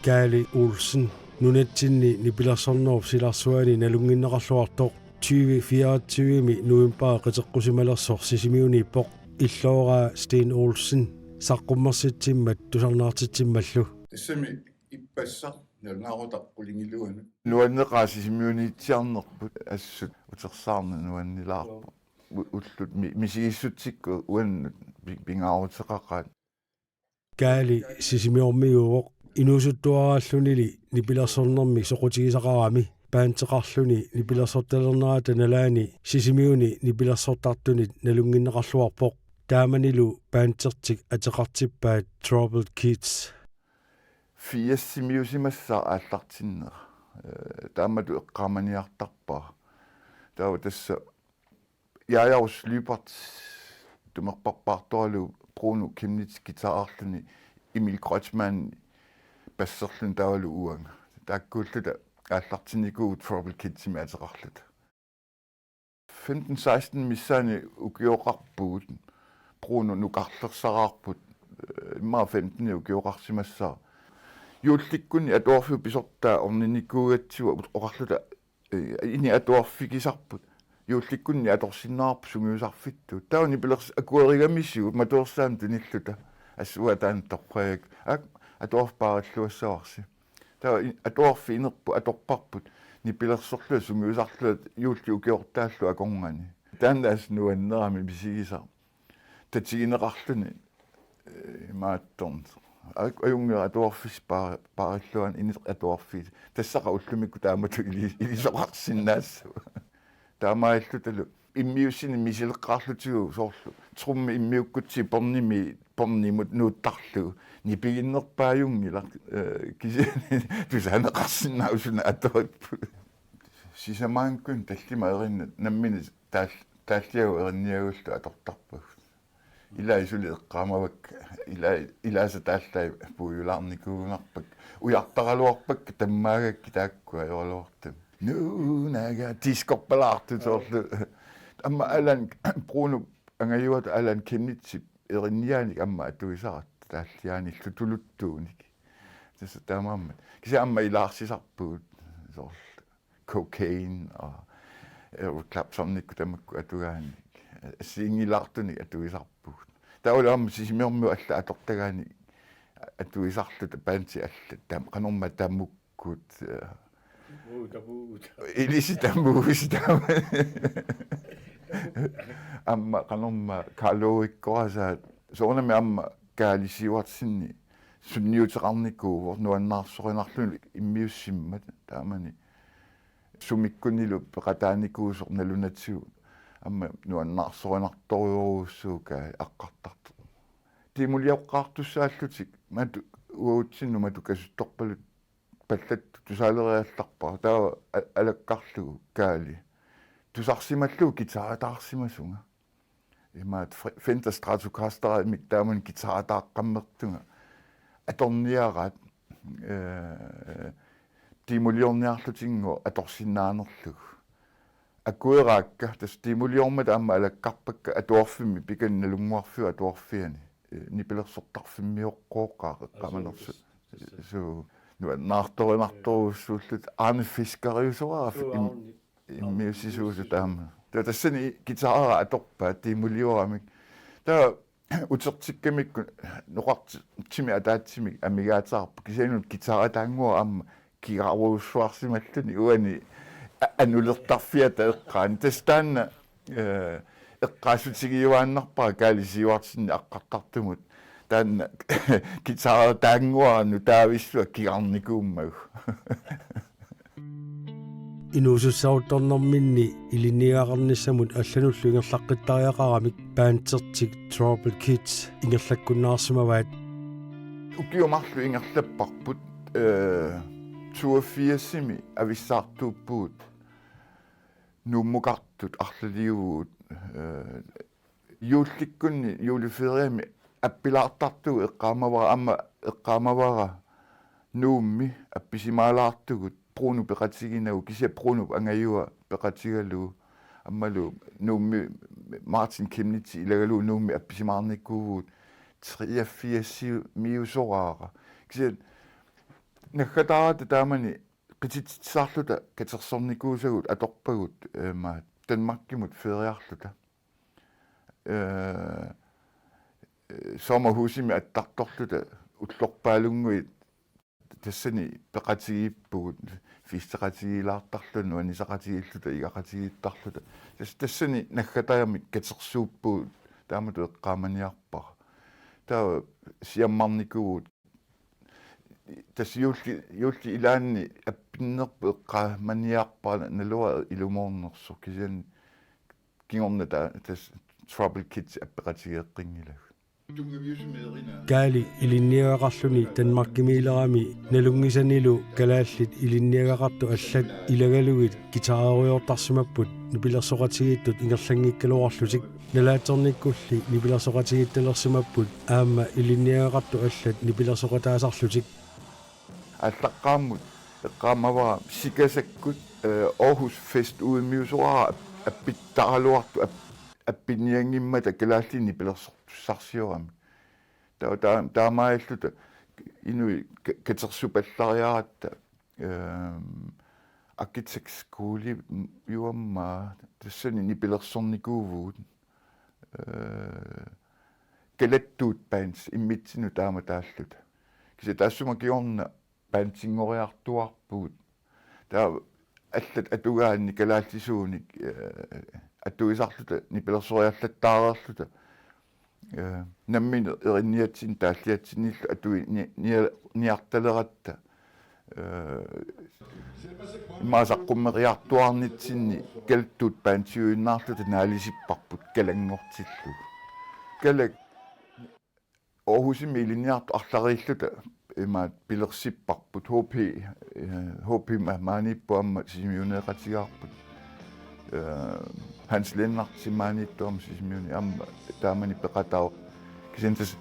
Gali Olsen nunetsinni nipilarsornerp silarsuani nalunginneqarluartoq 2024 november qiteqqusimalersoq sisimiuniippoq illooraa Sten Olsen saqqummersitsimmat tusarnaartitsimmallu тассами иппассар налнаарутаққулингилуану нуаннеқаа сисимиунитсиарнерпут ассут утерсаарна нуаннилаарпу уллут мисигиссутсикку уаннут пингаарутеқақаат Gali sisimiormiuoq inusuttuaraallunili nipilarsornermi soqutigisaqarami paanteqarluni nipilarsortalernerata nalaani sisimiuni nipilarsortartunit nalunginneqarluarpoq taamanilu paantertik ateqartippaat Troubled Kids фиассимиусимассаа ааллартиннера таамату эққаманиартарпаа таава тасса яаярус липарт тумерпарпаарторалу Bruno Kimnitz гитаарлуни Emil Kreutzmann бассерлун таавалу уанга тааккууллута ааллартинникуу Troubled Kids имаатеқарлута 15-16 миссаани укиоқарпуут Bruno нукарлерсараарпут имма 15 укиоқарсимассаа юулликкуни атуарфиу писортаа орниникуугатсуа оқарлута ини атуарфигисарпут юулликкуни аторсиннаарпу сунгиусарфитту таани пилерс акуэригамиссуу матуерсаам туниллута ассуа таан торпаак атуарпаараллуассаварси таа атуарфи инерпу аторпарпут нипилерсорлуа сунгиусарлуат юулли укиортааллу аконгани таанаас нуаннерами писигисаа татигинеқарлуни маатторн аюнгера атуарфис паариллуан ини атуарфис тассақа уллумикку таамату илисоқарсиннаассу таамаиллуталу иммиуссини мисилеққарлутигу соорлу трумми иммиуккутси порнимут нууттарлу нипигиннерпааюнгила кисини тусанеқарсинаусуна атуарпу сисамаанкун таллима еринна наммини тааллиагу еринниагуллу атортарпу илаисули эққамавак илааса тааллай пуюлаарникуугунарпак уяртаралуарпак таммаагакки тааккуа еролуартам нунага тискорпалаарту соорлу амма алан Bruno ангаюат алан Kimnitz еринниааник амма атуисарат тааллиааниллу тулуттууник тасса таамаамма киса амма илаарсисарпуут соорлу cocaine клапсорникку тамакку атугаани сингилаартуник атуисарпуут таулаам сисимиорму алла атортагаани атуисарлута паанти алла таам канорма тамуккут илиси тамуус таама амма канорма калоиккоаса соонами амма каалисиуарсинни сунниутеқарникуу нуаннаарсоринарлуни иммиуссиммат таамани сумиккунилу пеқатааникуусор налунатсигу амма нуаннаарсоринарторюруссуука аққартарту тимулиоққартуссааллутик мату уутсинну мату касутторпалут паллат тусаалериалларпаа таа алаккарлугу каали тусарсималлугу гитаратаарсимасунга имаат Fender Stratocaster мик тааман гитаратааққаммертунга аторниараат тимулиорниарлутингу аторсиннаанерлугу акуераакка тас тимулиормат аама алаккарпакка атуарфимми пиканналунгуарфиу атуарфиани нипилерсортарфиммиоққооққаа эққаманерсу су наарторинарторуссууллут Arne Fiskariusорааф иммиуссисуусу таама тассани гитаара аторпаа тимулиорамик таа утертиккамикку ноқартими атаатсимик амигаатаарпа кисанут гитара таангуа аама кигаруусуарсималлуни уани анулертарфиата эққаан тастаанна эққаасутигиуааннарпаа каалисиуартинни аққартартумут таанна гитара таангуарану таависсуа кигарникууммагу инусуссаутторнэрминни илинниақарниссамут аллануллу ингерлаққиттариақарамик паантертик Troubled Kids ингерлаккуннаарсимаваат укиумарлу ингерлаппарпут 82-simi avissartuuppuut nummukartut arlaliuguut юулликкунни юулифериами аппилаартартугу эққаамавара нуумми апписимаалаартугут пруну пеқатигинагу кися пруну ангаюа пеқатигалу аммалу нуумми Мартин Кимнити илагалу нуумми апписимаарниккугуут 83 миусораара кися нахатаата таамани qititsarluta katersornikuusagут аторпагут ма Danmarkimut фериарлута sommerhusimi attарторлута уллорпаалунгуи тассани пеқатигииппугут фистеқатигилаартарлуну анисақатигиллута игақатигииттарлута тассани наггатаямик катерсууппугут таамату эққааманиарпара таа сиаммарникугут тас юлли илаанни аппиннерпу эққааманиарпара налуа илумоорнерсо кисиан кингорна тас Trouble Kids аппеқатигеэққингилагу Kaali ilinniagaqarluni Danmarkimiilerami nalungisannilu kalaallit ilinniagaqartu allat ilagalugit gitaaruyortarsimapput nipilersoqatigiittut ingerlangiikkaluarlutik nalaatornikkulli nipilersoqatigiittalersimapput aamma ilinniagaqartu allat nipilersoqataasarlutik аллаққааммут эққаамавара сикасаккут Aarhus Fest uudmiusoraa аппиттаралуарту аппиниангиммата калааллини пилерсортуссарсиорами таамааллута инуи катерсупаллариаратта architects skooли юамма тассани нипилерсорникуувуут калаттуут банс иммитсину таама тааллута киса таассума киорна паантингориартуарпуут таа аллат атугаанни калааллисууник атуисарлута нипилерсориарлаттаарерлута наммин эринниатсин тааллиатсинниллу атуи ниарталератта маасаққуммериартуарнитсинни калтуут паантиуиннаарлута наалисиппарпут калангортиллу калак Aarhusimi илинниарту арларииллута имаат пилерсиппарпут HP мааниппуамма сисимиунеэқатигаарпут Hans Lennart симаанитtuam сисимиуни амма таамани пеқатаа кисентас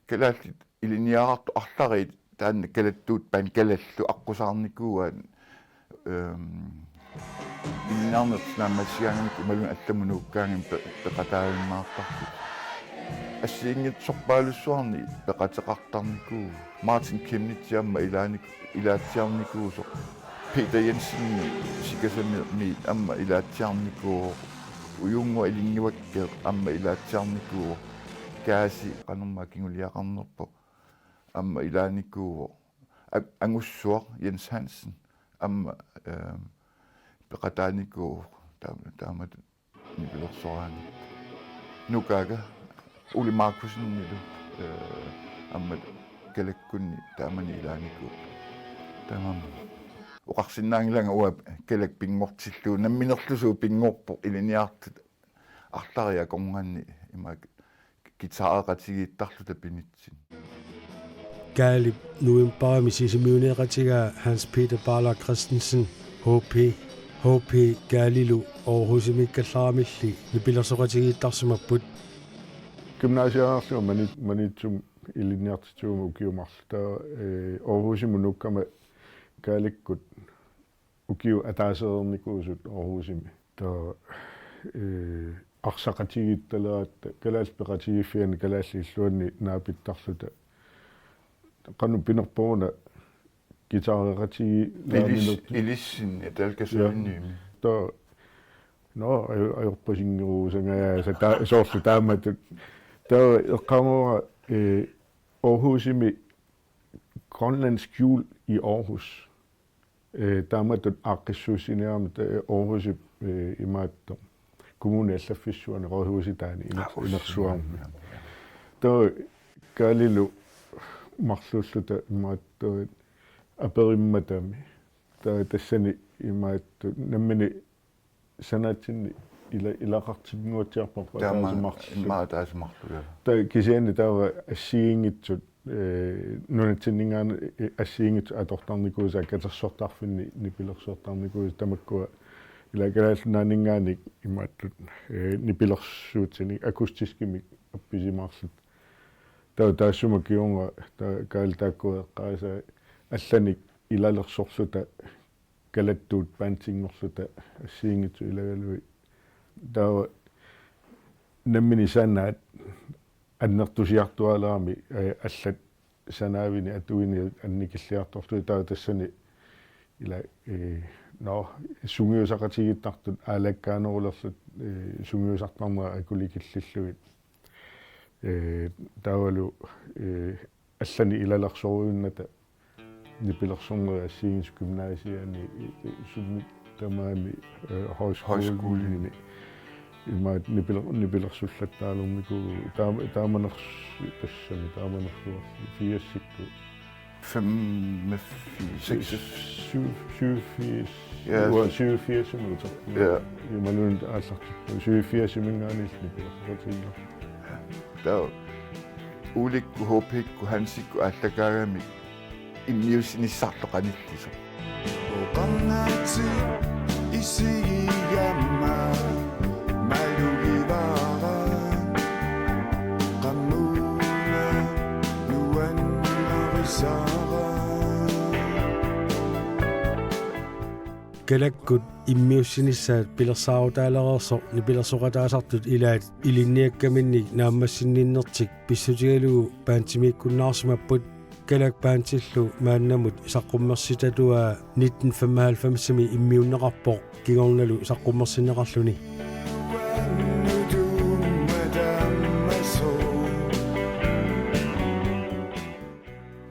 калаалли илинниаарту арларит таанна калаттуут пан калаллу аққусаарникууан иннарнерт наамассиангамик ималун алламунууккаангам пеқатаавиммаартарпут ассиингитсорпаалуссуарни пеқатеқартарникуу Мартин Кимнити амма илаатсиарникуусо Peter Jensen sikasami amma ilaatiarnikuu uyungu ilingiwakkeq amma ilaatiarnikuu kaasi qanumma kinguliaqarnerpo amma ilaanikuu angussuaq Jens Hansen amma peqataanikuu taamat nipilersoraani nukaga Uli Markusen nilu amma kalakkunni taamani ilaanikuu tamam уқарсинаангиланга уа калак пингортиллуу намминерлусуу пингорпо илиниартут арлариа конганни има гитаареқатигииттарлута пинитсин Kaali nuimparami sisimiuneeqatigaa Hans Peter Barler Christensen HP Kaalilu Aarhusimikkallaramilli nipilersoqatigiittarsimapput gymnasiaarlu manitsum iliniartituum ukiumarlu taa Aarhusimunukkama kaalikkut ukiu ataaseernikuusut Aarhusimi taa arsaqatigiittalerat kalaalpeqatigiiffiani kalaalliilluanni naapittarluta qanu pinerpumuna gitaareqatigi ilissin talkasuinniimi taa no ajorpasingeruusangaa sa soorlu taamatut taa eqqamura Aarhusimi grønlandsk jul i Aarhus. Taamatut aqissuusinearmut Aarhus imaatto kommuneallafissuani rådhusitaani inersuarmi. Taa kaalilu marlulluta imaatto aperimmatami. Taa tassani imaatto nammini sanatsinni ilaqartiginguatiarpaqqa taasmarlu taa kisiani taa assiingitsut нунатсиннингаана ассиингит аторtarnikuusa катерсортарфинни нипилерсортарникуус тамаккуа илагалаалнаанингааник имааттут нипилерсуутсини акустискимик апписимаарлут таассума киунга каалтааккуэққааса алланик илалерсорлута калаттуут паантингорлута ассиингитсу илагалуи таа наммини санаат аннертусиартуалаами аллат санаавини атуини анникиллиарторлу таа тассани ила сунгиусақатигиттартут аалаккаанерулерлут сунгиусартарнера акуликиллиллугит таавалу аллани илалерсоруйунната нипилерсорнера ассиингис гимнасиани сумми тамаами хойскуулини имаат нипилерсуллаттаалернику тааманерс тассани тааманерсуар фиассикку 87 minutter. Ja. Jeg må nu altså 87 mingaanil nipillersortiinner. Der ulikku hopikku hansikku allakaagami immiusinissartoqanilliso. Oqarnaati isigigamma malugivara qammuna nuannarisara kalakkut immiussinnissaat pilersaarutaaleraerso nipilersoqataasartut ilaat ilinniakkaminnik naammassinninnertik pissutigalugu paantimiikkunnaarsumapput kalak paantillu maannamut saqqummersitatua 1995-mi immiunneqarpoq kigornalu saqqummersinneqarluni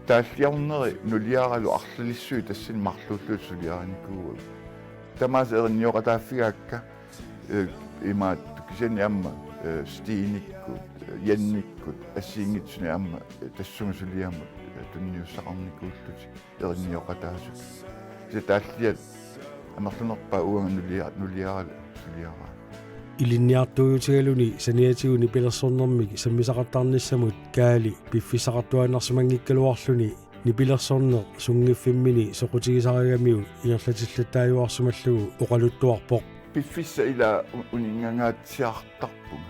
тааллиарнери нулиаралу арлалиссуи тассин марлууллуут сулиараникуу тамаас эринниоqataaффигаакка имаат кисани амма стииниккут янниккут ассиингитсуни амма тассуми сулиамут тунниуссақарникууллути эринниоqataасут се тааллиат амерлунерпаа уанга нулиаралу сулиараа ilinniartuutigaluni saniatiuni pilersornermik sammisaqartarnissamut kaali piffisaqartuanarsimangikkaluarluni nipilersorner sungiffimmini soqutigisarigamiu igerlatillattaayuarsumallugu oqaluttuarpoq piffissa ila uningangaatsiartarpun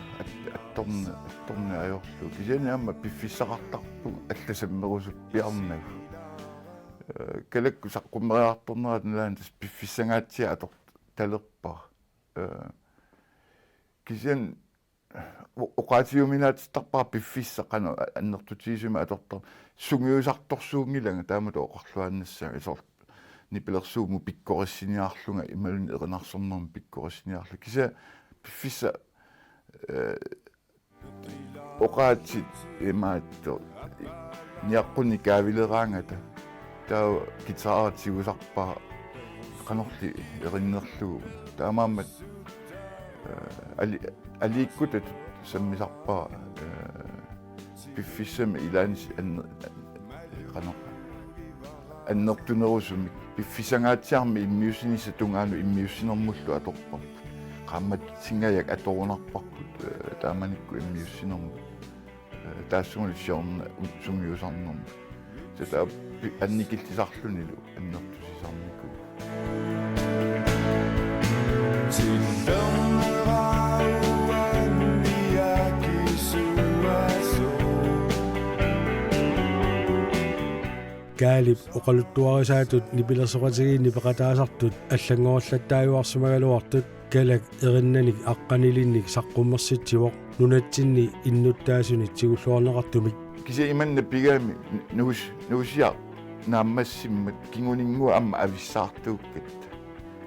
attorna ajorlu kisani amma piffissaqartarpun allasammerusuppiarnagu kalakku saqqumeriartornerat nalaan tas piffissangaatsia ator talerpar кисен оqaatiuminaattarpaa piffissaqanu аннертутиисума аторtar сунгиусарторсуунгилага таамату оқарлуааннассаа исор нипилерсууму пиккориссиниарлунга ималуни эринарсорнерми пиккориссиниарлу киса пиффисса оqaati имаатто ниаққуни каавилераангата таа гитааратигусарпаа канорти эриннерлугу таамааммат аликкутат саммисарпаа пиффиссами илаанис канер аннертунерусумик пиффисангаатсиарми иммиусиниса тунгаану иммиуссинермуллу аторпар qaammat singajak atorunarparput taamanikku immiussinermu taassunguli siorna sungiusarnermu tata annikillisarlunilu annertusisarniku kaalip oqaluttuarisaatut nipilersoqatigiinni peqataasartut аллангорлаттааюарсумагалуартут kalak erinnanik aqqanilinnik saqqummersitsivoq nunatsinni innuttaasuni tsigulluarneqartumik kise imanna pigaami nuusia naammassimmat kinguninngua amma avissaartuukkat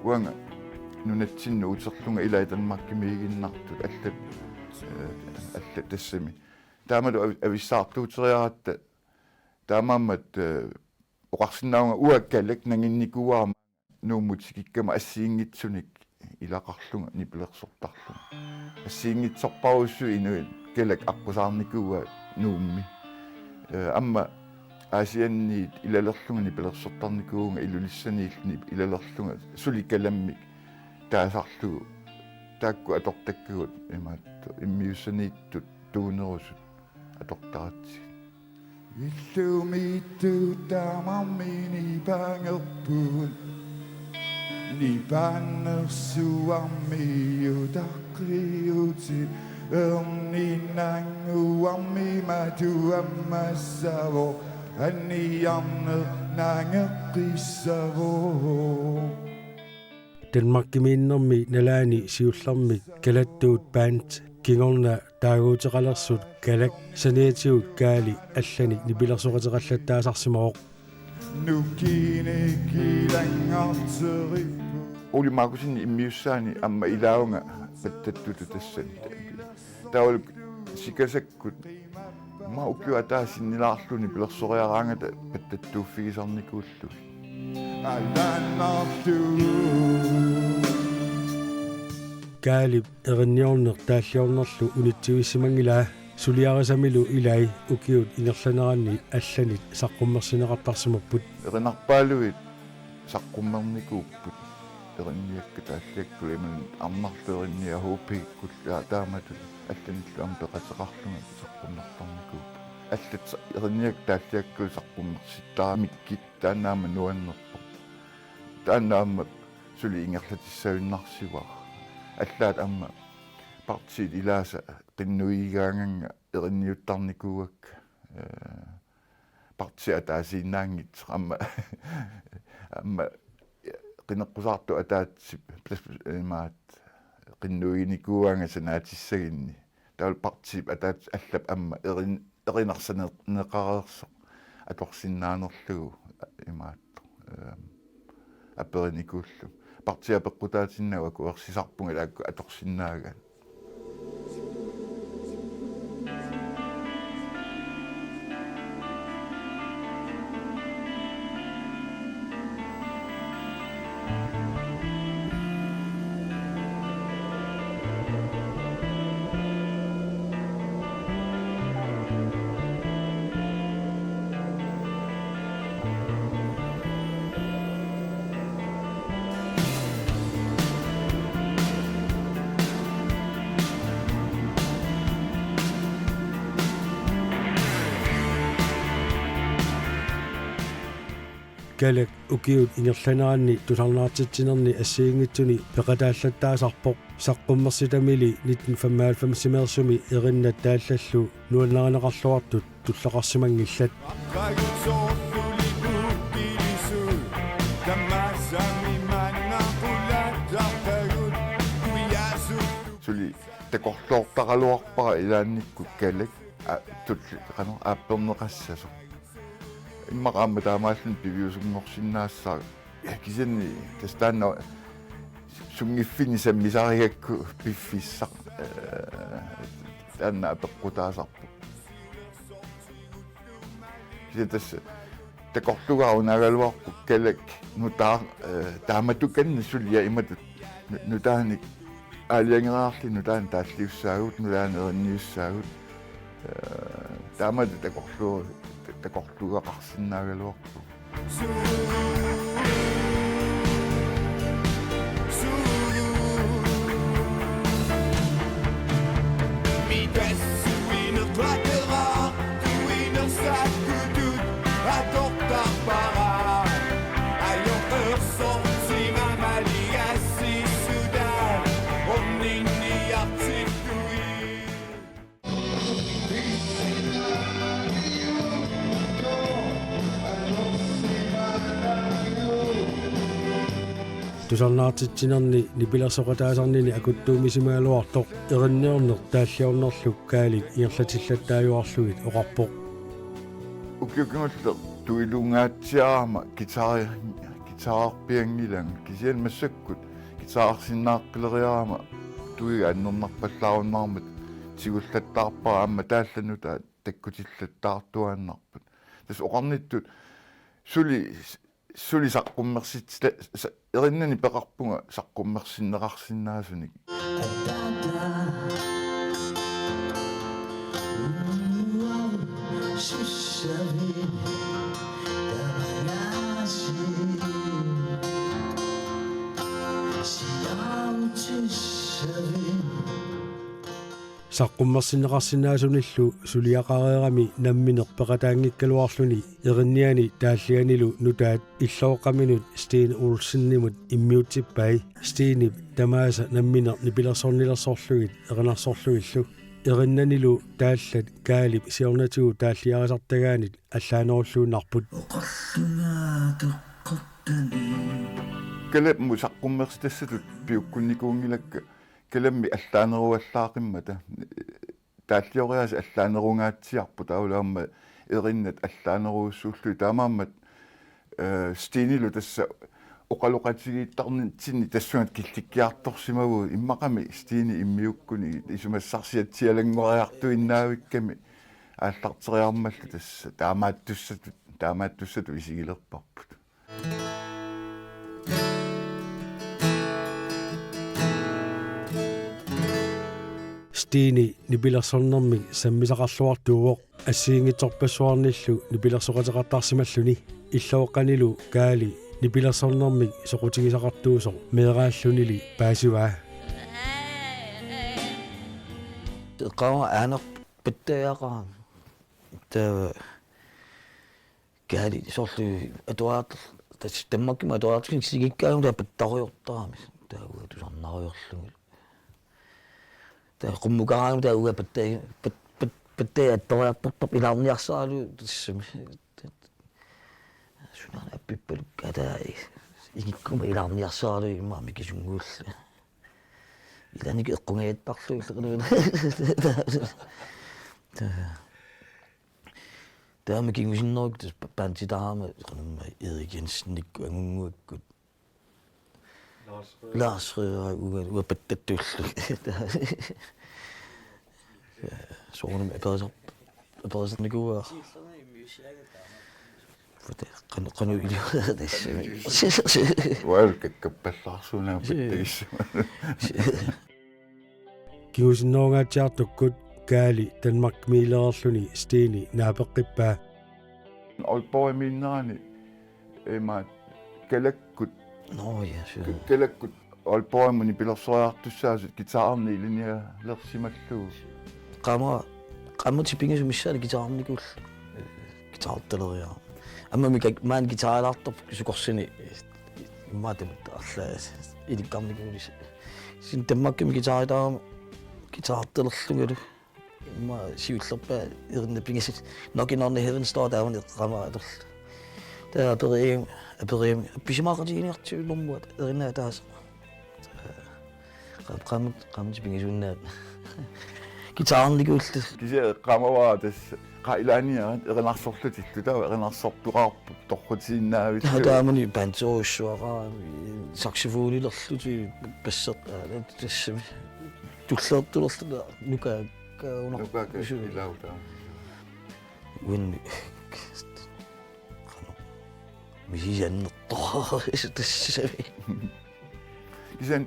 uanga nunatsinnu uterlunga ilaitanmarkimiiginnartut allat tassami taamalu avissaartuuteriaratta таамаамат оқарсинаунга уаккалак нагинникуаама нууммутикиккама ассиингитсуник илақарлунга нипилерсортарлу ассиингитсорпаруссу инуит калак аққусаарникуа нуумми амма асианниит илалерлунга нипилерсортарникуунга илулиссанииллни илалерлунга суликаламмик таасарлугу таакку атортаккугут имаатту иммиуссанииттут туунерусут атортаратси Illumittu tamamini pangerpuun Ni pannersuammi utakliutin Erni nanguammi matuammassavo Anni amner nangeqissavo Danmarkimiinnermi nalaani siullarmi kalattuut band kingorna taaguuteqalersut kalak saniatiut kaali allani nipilersoqateqallattaasarsimaroq Nukine kilangarteri Oli maakusin immiussaani amma ilaunga pattattutu tassan taul sikasakkut ma ukkiwa taasinnilaarluni pilersoriaraangata pattattuuffigisarnikuullu allanartu kaalip erinniorneq taalliornerlu unitsuissimangilaa suliarisamilu ilai ukiut ingerlaneranni allanit saqqummersineqartarsimapput erinarpaaluit saqqummernikuupput erinniakka taalliakkuli arnarlerinnia huupiikkullaa taamatut алланиллу ампеқатеқарлунга саққуммартарникууп аллат ерниак тааллиаккул саққуммерситтарамиккит таанаама нуаннерпо таанаама сули ингерлатиссавиннарсиваа аллаат амма партиит илааса қиннуигаанганга ерниуттарникууак партиа таасииннаангит амма қинеққусаарту атаатсип пласмаат qinnuinikkuanga sanaatissagинни таул партип атаат аллап амма эринарсанеқарерсо аторсиннаанерлугу имаат апериникууллу партиа пеққутаатиннава куерсисарпунга лаакку аторсиннаага kalak ukiut ingerlaneranni tularnaartitsinerni assiingitsuni peqataallattaasarpoq saqqummersitamili 1995 erinnat taallallu nuannaranaqarluartut tullaqarsimangillat suli takorluortaqaluarpara ilaannikku kalak tulli qano aapperneqassaso иммақаама таамааллун пивиусунгорсиннаассаа кисенни тастаанна сунгиффини саммисаригакку пиффиссақ таанна апеққутаасарпу кисетас такорлугаарунаагалуарпу калак нутаа тааматуканни сулия иматут нутааник аалиангераарли нутаан тааллиуссаагут нутаан еринниуссаагут таамат такорлуу такорлугақарсинаагалуарпу tusarnaartitsinerni nipilersoqataasarnini akuttuumisimaaluartoq erinniorneq taalliornerluk kaalik ingerlatillattaayuarlugit oqarpoq ukkiukunguller tuilungaatsiaama gitaarpiangilang kisian massakkut gitaarsinnaaqqileriaama tuiga annernerpallaarunnaarmat sigullattaarpara amma taallannuta takkutillattaartuaannarput tas oqarnittut suli saqqummersit erinnani peqarpunga saqqummersinneqarsinnaasunik saqqummarsinneqarsinnaasunnillu suliaqareerami namminerpeqataanngikkaluarluni erinniani taallianilu nutaat illooqaminut Stine Olsennimut immiutippai Stine tamaasa namminer nipilersornilersorlugit erinarsorlugillu erinnanilu taallat kaalip siornatugu taalliarisartagaanit allaanerulluunarput Kelep mu saqqummerstassatut piukkunnikuungilakka kelemmi allaaneruallaaqimata taalliorias allaanerungaatsiarpu taulaamma erinnat allaaneruussuullu taamaammat Stinilu tassa oqaluqatigiittarnitsinni tassuat killikkiartorsimagu immaqami Stini immiukkuni isumassarsiatsialangoriartu innaavikkami aallarteriarmallu tassa taamaattussatu isigilerparput Stine nipilersornermi sammisaqarluartuuvoq assiingitorpassuarnillu nipilersoqateqartarsimalluni иллооqqanilu kaali nipilersornermi soqutigisaqartuusoq meeraallunili paasivaa qama aanaq pittayaqaa kaali sorlu atuaat tammakkima atuaatkin sigikkaangu pittariortaami taagu tusarnariorlugu taa qummukaraangu taagu pittay attoriartorpap ilaarniarsaalu tissami sunana appippalukkata igikkuma ilaarniarsaalu immaami kisunguulla ilanik eqqungiittarlu taama kingusinneruk paantitaama qanamma Erik Jensen-nikku angunguakkut Lars Røger uapattatullu soornum aperisernikuaa qanu iliuatasami Walkakkappallarsuunaa pittagissama kiusinnerungaatiartukkut kaali Danmark miilererluni Stine naapeqqippaa olpoimiinnerani ema kalakkut no ja sure kalakkut olpoimuni pilersoriartussaasut gitaarni ilinialersimallugu qamma tipingasumissaan gitaarnikull gitaartaleriaa amma maan gitaaraartorp sukorsini immaatamat alla ilikkarnikulis sin tammakkami gitaaritaama gitaartalerlugalu imma siullerpaa erinnapigasut Knockin' Heaven's Door taavani eqqamaatorl taa aperiam appisimaqatigiiniartiullermuat erinaa taasa qamut pingasunnaat gitaarnikuullu kise qamawaa tas qailaaniarat erinarsorlutillu taa erinarsortuqaarput torrutiinnaavit таамани пантоуссуараа саксофониlerluti пассер тассами туллеэртулерлуна нука nukaka ilautaa уинни мисианнертоо тассами kisen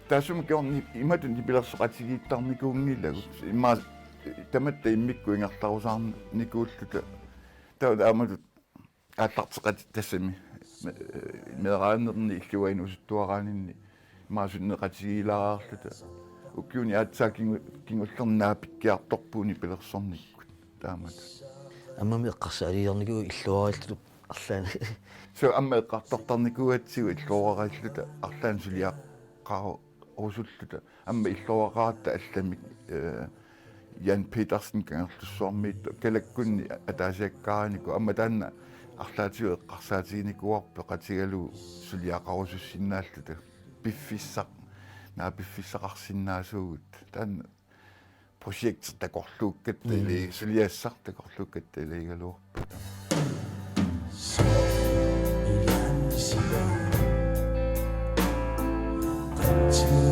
tassum kiorni imatun pilersoqatigiittarnikuungillagu imma tamatta immikku ingertarusaarnikuulluta taamatut ааттартеқати тассами мерааnerni illuain usuttuaraaninni maasunneqatigilaraarluta ukkiuni aatsaakingullernaapikkiartorpuuni pilersornikkut taamat аммами эққарсаалиерникуи иллуариллу арлаана so amma eqqartortarnikuatsigu illuaraallута арлаан сулиаққару орусуллута amma illuaraarta алламик Jan Petersen kangerlussuarmiit kalakkunni ataasiakkaaranniku amma taanna арлаатиу эққарсаатигиникуарпе qatigalu suliaqarusussinnaalluta piffissaq piffissaqarsinnaasugut taanna projekt takorluukkat ili suliassaq takorluukkat iligaluarpu to